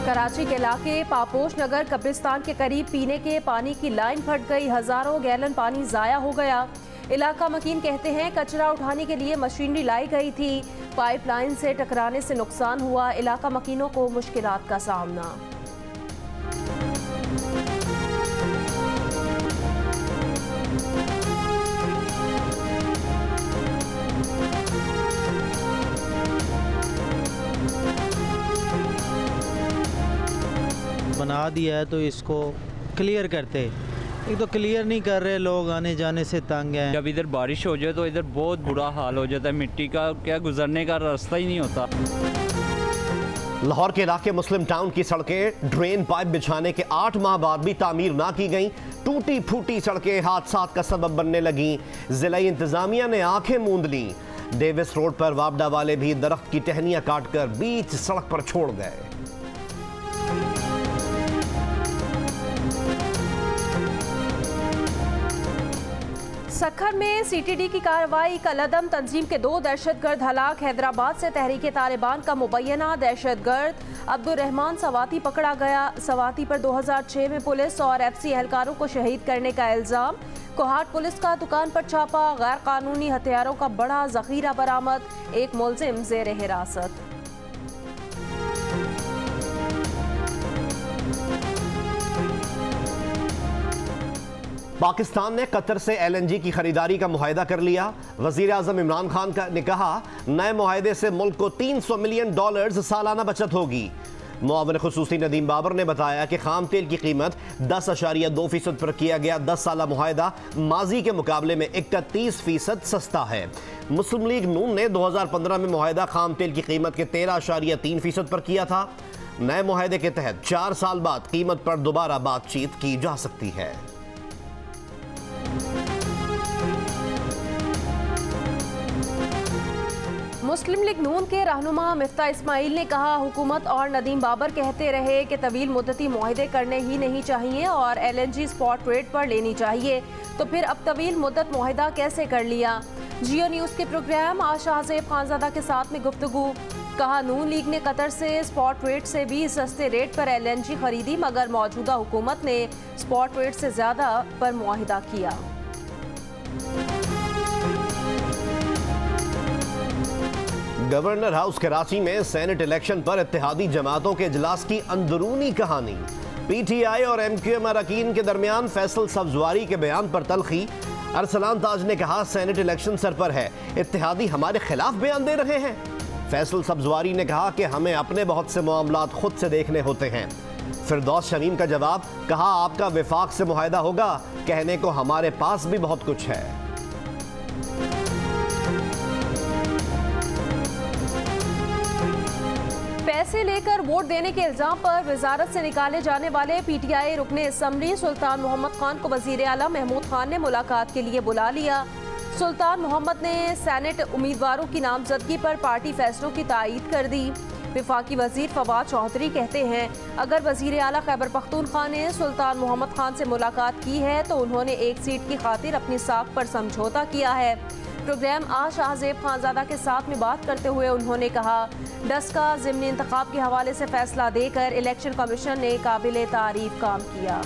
कराची के इलाके पापोश नगर कब्रिस्तान के करीब पीने के पानी की लाइन फट गई, हजारों गैलन पानी जाया हो गया। इलाका मकीन कहते हैं कचरा उठाने के लिए मशीनरी लाई गई थी, पाइपलाइन से टकराने से नुकसान हुआ। इलाका मकीनों को मुश्किलात का सामना। बना दिया है तो इसको क्लियर करते, एक तो क्लियर नहीं कर रहे, लोग आने जाने से तंग हैं। जब इधर बारिश हो जाए तो इधर बहुत बुरा हाल हो जाता है, मिट्टी का क्या गुजरने का रास्ता ही नहीं होता। लाहौर के इलाके मुस्लिम टाउन की सड़कें ड्रेन पाइप बिछाने के 8 माह बाद भी तामीर ना की गई। टूटी फूटी सड़कें हादसात का सबब बनने लगी। जिला इंतजामिया ने आंखें मूंद ली। डेविस रोड पर वापडा वाले भी दरख्त की टहनियां काटकर बीच सड़क पर छोड़ गए। सखर में सीटीडी की कार्रवाई, कलअदम तंजीम के 2 दहशतगर्द हलाक। हैदराबाद से तहरीक तालिबान का मुबैना दहशतगर्द अब्दुल रहमान सवाती पकड़ा गया। सवाती पर 2006 में पुलिस और एफसी एहलकारों को शहीद करने का इल्जाम। कोहाट पुलिस का दुकान पर छापा, गैर कानूनी हथियारों का बड़ा जखीरा बरामद। एक मुलजिम जेर हिरासत। पाकिस्तान ने कतर से LNG की खरीदारी का मुआहदा कर लिया। वजीर आजम इमरान खान ने कहा नए मुआहदे से मुल्क को $300 मिलियन सालाना बचत होगी। मुआविन खुसूसी नदीम बाबर ने बताया कि खाम तेल की कीमत 10.2% पर किया गया 10 साला मुआहदा माजी के मुकाबले में 31% सस्ता है। मुस्लिम लीग नून ने 2015 में मुआहदा खाम तेल की कीमत के 13.3% पर किया था। नए मुआहदे के तहत 4 साल बाद कीमत पर दोबारा बातचीत की जा सकती है। मुस्लिम लीग नून के रहनुमा मिफ्ता इस्माइल ने कहा हुकूमत और नदीम बाबर कहते रहे कि तवील मुद्दती मुआहदे करने ही नहीं चाहिए और LNG स्पॉट रेट पर लेनी चाहिए, तो फिर अब तवील मुद्दत मुआहदा कैसे कर लिया। जियो न्यूज़ के प्रोग्राम आशा हज़ेब खानज़ादा के साथ में गुफ्तगू। कहा नून लीग ने कतर से स्पॉट रेट से भी सस्ते रेट पर LNG खरीदी, मगर मौजूदा हुकूमत ने स्पॉट रेट से ज़्यादा पर मुआहदा किया। गवर्नर हाउस कराची में सेनेट इलेक्शन पर इत्तेहादी जमातों के इजलास की अंदरूनी कहानी। PTI और MQM अरकान के दरमियान फैसल सब्जवारी के बयान पर तलखी। अरसलान ताज ने कहा सेनेट इलेक्शन सर पर है, इत्तेहादी हमारे खिलाफ बयान दे रहे हैं। फैसल सब्जवारी ने कहा कि हमें अपने बहुत से मामलात खुद से देखने होते हैं। फिरदौस शमीम का जवाब, कहा आपका विफाक से मुआहदा होगा, कहने को हमारे पास भी बहुत कुछ है। पैसे लेकर वोट देने के इल्जाम पर वजारत से निकाले जाने वाले PTI रुकने असम्बली सुल्तान मोहम्मद खान को वजीर आला महमूद खान ने मुलाकात के लिए बुला लिया। सुल्तान मोहम्मद ने सेनेट उम्मीदवारों की नामजदगी पर पार्टी फैसलों की तायीद कर दी। वफाकी वजीर फवाद चौधरी कहते हैं अगर वजीर आला खैबर पख्तूनख्वा ने सुल्तान मोहम्मद खान से मुलाकात की है तो उन्होंने एक सीट की खातिर अपनी साख पर समझौता किया है। प्रोग्राम आशा हज़ेब खानज़ादा के साथ में बात करते हुए उन्होंने कहा डस्का ज़िमनी इंतखाब के हवाले से फैसला देकर इलेक्शन कमीशन ने काबिल तारीफ काम किया।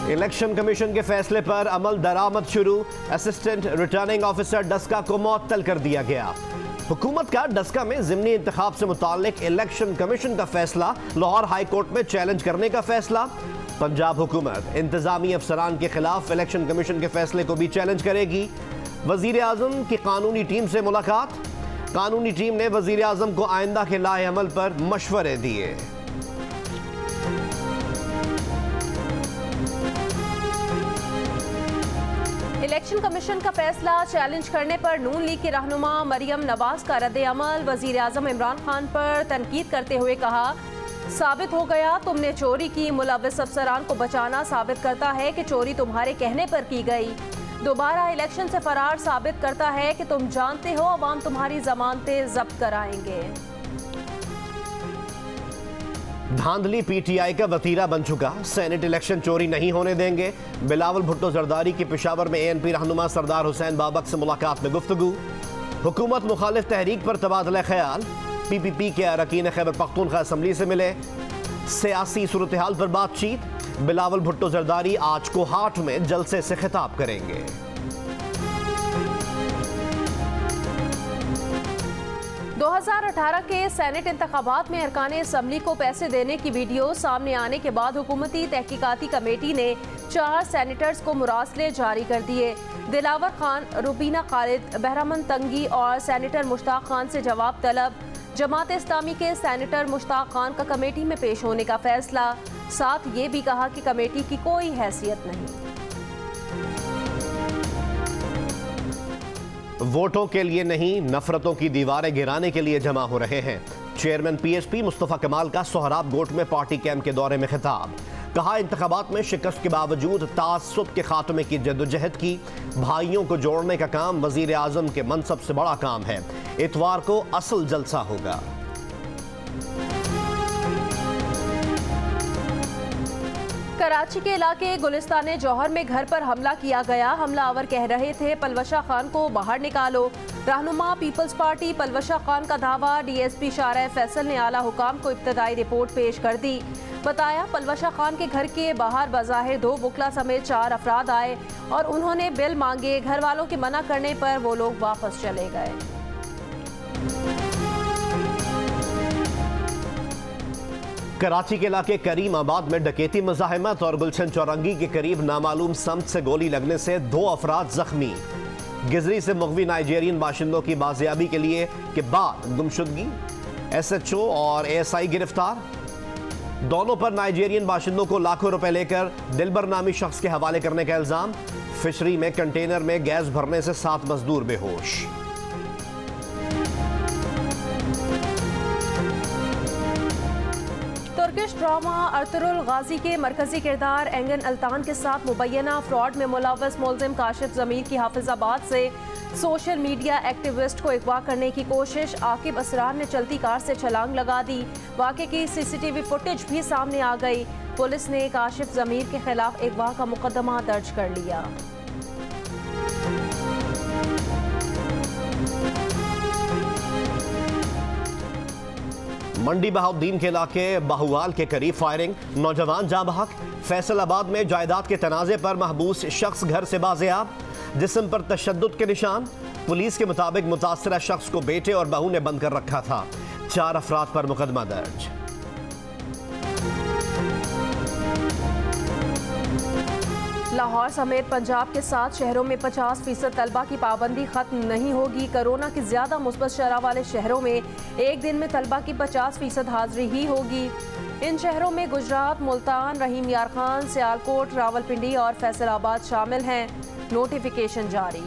इलेक्शन कमीशन के फैसले पर अमल दरामद शुरू। असिस्टेंट रिटर्निंग ऑफिसर डस्का को मुअत्तल कर दिया गया। हुकूमत का डस्का में ज़िमनी इंतखाब से मुताल्लिक इलेक्शन कमीशन का फैसला लाहौर हाई कोर्ट में चैलेंज करने का फैसला। पंजाब हुकूमत इंतजामी अफसरान के खिलाफ इलेक्शन कमीशन के फैसले को भी चैलेंज करेगी। वजीर आजम की कानूनी टीम से मुलाकात। कानूनी टीम ने वजीर आजम को आइंदा के लाए अमल पर मशवरे दिए। इलेक्शन कमीशन का फैसला चैलेंज करने पर नून लीग की रहनुमा मरियम नवाज का रद्द अमल। वजीर आजम इमरान खान पर तनकीद करते हुए कहा साबित हो गया तुमने चोरी की। मुलव्वस अफसरान को बचाना साबित करता है कि चोरी तुम्हारे कहने पर की गई। दोबारा इलेक्शन से फरार साबित करता है कि तुम जानते हो अवाम तुम्हारी जमानतें जब्त कराएंगे। धांधली PTI का वतीरा बन चुका। सेनेट इलेक्शन चोरी नहीं होने देंगे। बिलावल भुट्टो जरदारी की पेशावर में ANP रहनुमा सरदार हुसैन बाबक से मुलाकात में गुफ्तगू। हुकूमत मुखालिफ तहरीक पर तबादला ख्याल। PPP के अरकान खैबर पख्तूनख्वा असम्बली से मिले। सियासी सूरत हाल पर बातचीत। बिलावल भुट्टो जरदारी आज कोहाट में जलसे से खिताब करेंगे। – 2018 के सेनेट इंतखाबात में अरकान असम्बली को पैसे देने की वीडियो सामने आने के बाद हुकूमती तहकीकाती कमेटी ने 4 सेनेटर्स को मुरासले जारी कर दिए। दिलावर खान, रुबीना खालिद, बहरामन तंगी और सेनेटर मुश्ताक खान से जवाब तलब। जमात इस्लामी के सेनेटर मुश्ताक खान का कमेटी में पेश होने का फैसला। साथ ये भी कहा कि कमेटी की कोई हैसियत नहीं। वोटों के लिए नहीं, नफरतों की दीवारें गिराने के लिए जमा हो रहे हैं। चेयरमैन PSP मुस्तफ़ा कमाल का सोहराब गोट में पार्टी कैंप के दौरे में खिताब। कहा, इंतखाबात में शिकस्त के बावजूद तासुब के खात्मे की जद्दोजहद की। भाइयों को जोड़ने का काम वजीर आजम के मनसब से बड़ा काम है। इतवार को असल जलसा होगा। कराची के इलाके गुलिस्तान जौहर में घर पर हमला किया गया। हमलावर कह रहे थे पलवशा खान को बाहर निकालो। रहनुमा पीपल्स पार्टी पलवशा खान का दावा। DSP शारा फैसल ने आला हुकाम को इब्तदाई रिपोर्ट पेश कर दी। बताया, पलवशा खान के घर के बाहर बज़ाहिर 2 बुकला समेत 4 अफराद आए और उन्होंने बिल मांगे। घर वालों के मना करने पर वो लोग वापस चले गए। कराची के इलाके करीमाबाद में डकैती मज़ाहमत और गुलशन चौरंगी के करीब नामालूम समत से गोली लगने से 2 अफराद जख्मी। गिजरी से मुगवी नाइजेरियन बाशिंदों की बाजियाबी के लिए के बाद गुमशुदगी। SHO और ASI गिरफ्तार। दोनों पर नाइजेरियन बाशिंदों को लाखों रुपए लेकर दिलबर नामी शख्स के हवाले करने का इल्जाम। फिशरी में कंटेनर में गैस भरने से 7 मजदूर बेहोश। तुर्किश ड्रामा अर्तुरुल गाजी के मरकजी किरदार एंगन अल्तान के साथ मुबैना फ्रॉड में मुलव्वस मुल्जिम काशिफ ज़मीर की हाफिजाबाद से सोशल मीडिया एक्टिविस्ट को अगवा करने की कोशिश। आकिब असरार ने चलती कार से छलांग लगा दी। वाक़े की CCTV फुटेज भी सामने आ गई। पुलिस ने काशिफ ज़मीर के खिलाफ अगवा का मुकदमा दर्ज कर लिया। मंडी बहाउद्दीन के इलाके बाहुवाल के करीब फायरिंग। नौजवान जाँ बहक। फैसलाबाद में जायदाद के तनाज़े पर महबूस शख्स घर से बाज़ेयाब। जिस्म पर तशद्दुद के निशान। पुलिस के मुताबिक मुतासरा शख्स को बेटे और बहू ने बंद कर रखा था। 4 अफराद पर मुकदमा दर्ज। लाहौर समेत पंजाब के 7 शहरों में 50% तलबा की पाबंदी खत्म नहीं होगी। कोरोना की ज्यादा मुस्बत शरह वाले शहरों में एक दिन में तलबा की 50% हाजिरी ही होगी। इन शहरों में गुजरात, मुल्तान, रहीम यार खान, सियालकोट, रावलपिंडी और फैसलाबाद शामिल हैं। नोटिफिकेशन जारी।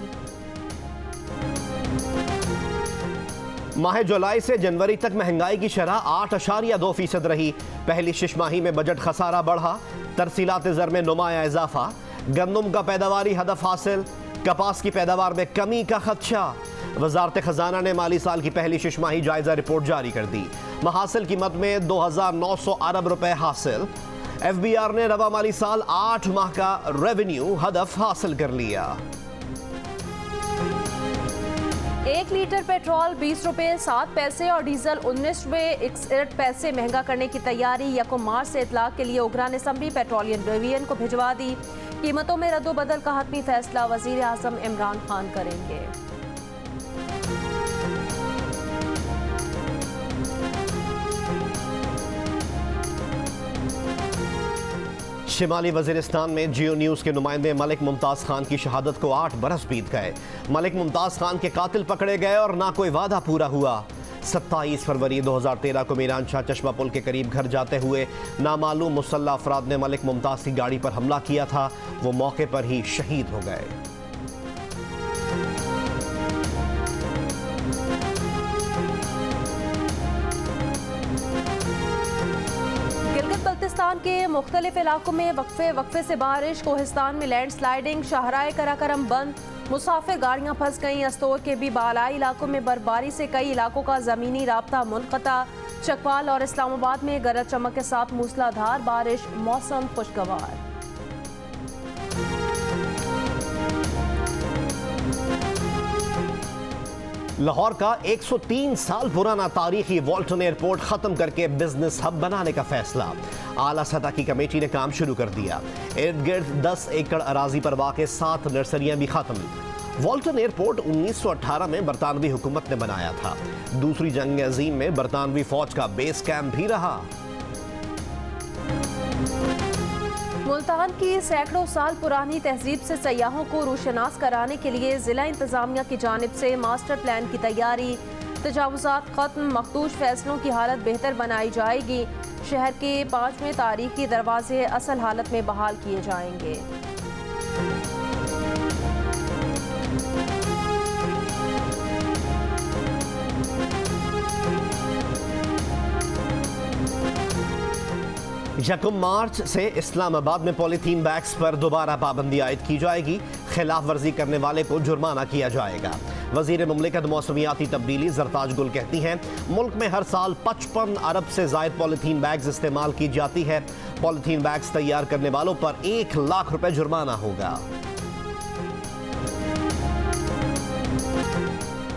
माह जुलाई से जनवरी तक महंगाई की शरह 8.2% रही। पहली शिशमाही में बजट खसारा बढ़ा। तरसीलात ज़र में नुमाया इजाफा। गंदम का पैदावारी हदफ हासिल। कपास की पैदावार में कमी का खदशा। वजारत खजाना ने माली साल की पहली शिशमाही जायजा रिपोर्ट जारी कर दी। महासिल कीमत में 2,900 अरब रुपए हासिल। FBR ने रवा माली साल 8 माह का रेवेन्यू हदफ हासिल कर लिया। 1 लीटर पेट्रोल 20 रुपये 7 पैसे और डीजल 19 रुपये 61 पैसे महंगा करने की तैयारी। 1 मार्च से इतलाक के लिए ओगरा ने असम्बली पेट्रोलियम डिवीजन को भिजवा दी। कीमतों में रद्दोबदल का हतमी फैसला वजीर आजम इमरान खान करेंगे। शिमाली वजीरिस्तान में जियो न्यूज़ के नुमाइंदे मलिक मुमताज़ खान की शहादत को 8 बरस बीत गए। मलिक मुमताज़ खान के कातिल पकड़े गए और ना कोई वादा पूरा हुआ। 27 फरवरी 2013 को मीरान शाह चश्मा पुल के करीब घर जाते हुए नामालूम मुसल्लह अफराद ने मलिक मुमताज़ की गाड़ी पर हमला किया था। वो मौके पर ही शहीद हो गए। बल्तिस्तान के मुख्तलिफ इलाकों में वक्फे से बारिश। कोहिस्तान में लैंड स्लाइडिंग। शाहराए कराकरम बंद। मुसाफिर गाड़ियां फंस गईं। अस्तोर के भी बालाई इलाकों में बर्फबारी से कई इलाकों का ज़मीनी राब्ता मुनक़ता। चकवाल और इस्लामाबाद में गरज चमक के साथ मूसलाधार बारिश। मौसम खुशगवार। लाहौर का 103 साल पुराना तारीखी वॉल्टन एयरपोर्ट खत्म करके बिजनेस हब बनाने का फैसला। आला सतह की कमेटी ने काम शुरू कर दिया। इर्द गिर्द 10 एकड़ अराजी पर वाक़ 7 नर्सरियां भी खत्म। वॉल्टन एयरपोर्ट 1918 में बरतानवी हुकूमत ने बनाया था। दूसरी जंग अजीम में बरतानवी फौज का बेस कैंप भी रहा। मुल्तान की सैकड़ों साल पुरानी तहजीब से सयाहों को रोशनास कराने के लिए जिला इंतजामिया की जानिब से मास्टर प्लान की तैयारी, तजावुज़ात खत्म, मखदूश फैसलों की हालत बेहतर बनाई जाएगी। शहर के 5वें तारीखी दरवाजे असल हालत में बहाल किए जाएंगे। यकम मार्च से इस्लामाबाद में पॉलीथीन बैग्स पर दोबारा पाबंदी आयद की जाएगी। खिलाफ वर्जी करने वाले को जुर्माना किया जाएगा। वजीर मुमलिकत मौसमियाती तब्दीली जरताज गुल कहती हैं, मुल्क में हर साल 55 अरब से जायद पॉलीथीन बैग्स इस्तेमाल की जाती है। पॉलीथीन बैग्स तैयार करने वालों पर 1 लाख रुपए जुर्माना होगा।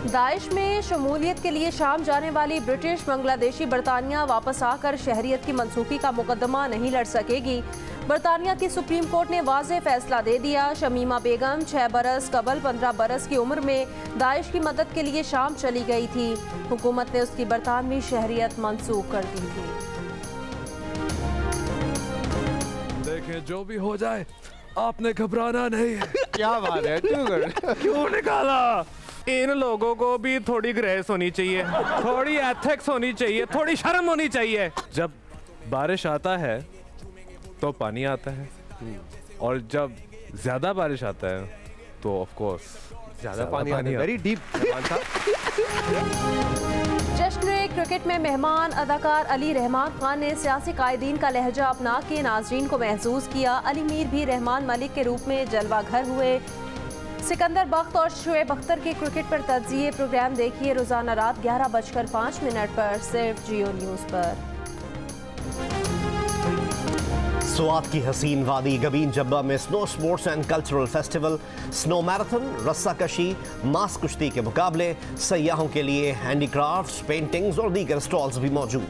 दाइश में शमूलियत के लिए शाम जाने वाली ब्रिटिश, बांग्लादेशी बरतानिया वापस आकर शहरियत की मनसूखी का मुकदमा नहीं लड़ सकेगी। बरतानिया की सुप्रीम कोर्ट ने वाज़ेह फैसला दे दिया। शमीमा बेगम 6 बरस कबल 15 बरस की उम्र में दाइश की मदद के लिए शाम चली गई थी। हुकूमत ने उसकी बरतानवी शहरियत मनसूख कर दी थी। देखें, जो भी हो जाए आपने घबराना नहीं है। क्या बात है, क्यों निकाला? इन लोगों को भी थोड़ी ग्रेस होनी चाहिए, थोड़ी एथिक्स होनी चाहिए, थोड़ी शर्म होनी चाहिए। जब बारिश आता है तो पानी आता है, और जब ज्यादा बारिश आता है तो ऑफ कोर्स ज्यादा पानी आता है। Very deep. जश्न क्रिकेट में मेहमान अदाकार अली रहमान खान ने सियासी कायदीन का लहजा अपना के नाजरीन को महसूस किया। अली मीर भी रहमान मलिक के रूप में जलवा घर हुए। सिकंदर बख्त और शुएब अख्तर के क्रिकेट पर तज्जिए प्रोग्राम देखिए रोजाना रात 11:05 पर सिर्फ जियो न्यूज़ पर। स्वात की हसीन वादी गबीन जब्बा में snow sports and cultural festival, snow marathon, रस्साकशी, मास कुश्ती के मुकाबले, सयाहों के लिए हैंडीक्राफ्ट्स, पेंटिंग्स और दीगर स्टॉल्स भी मौजूद।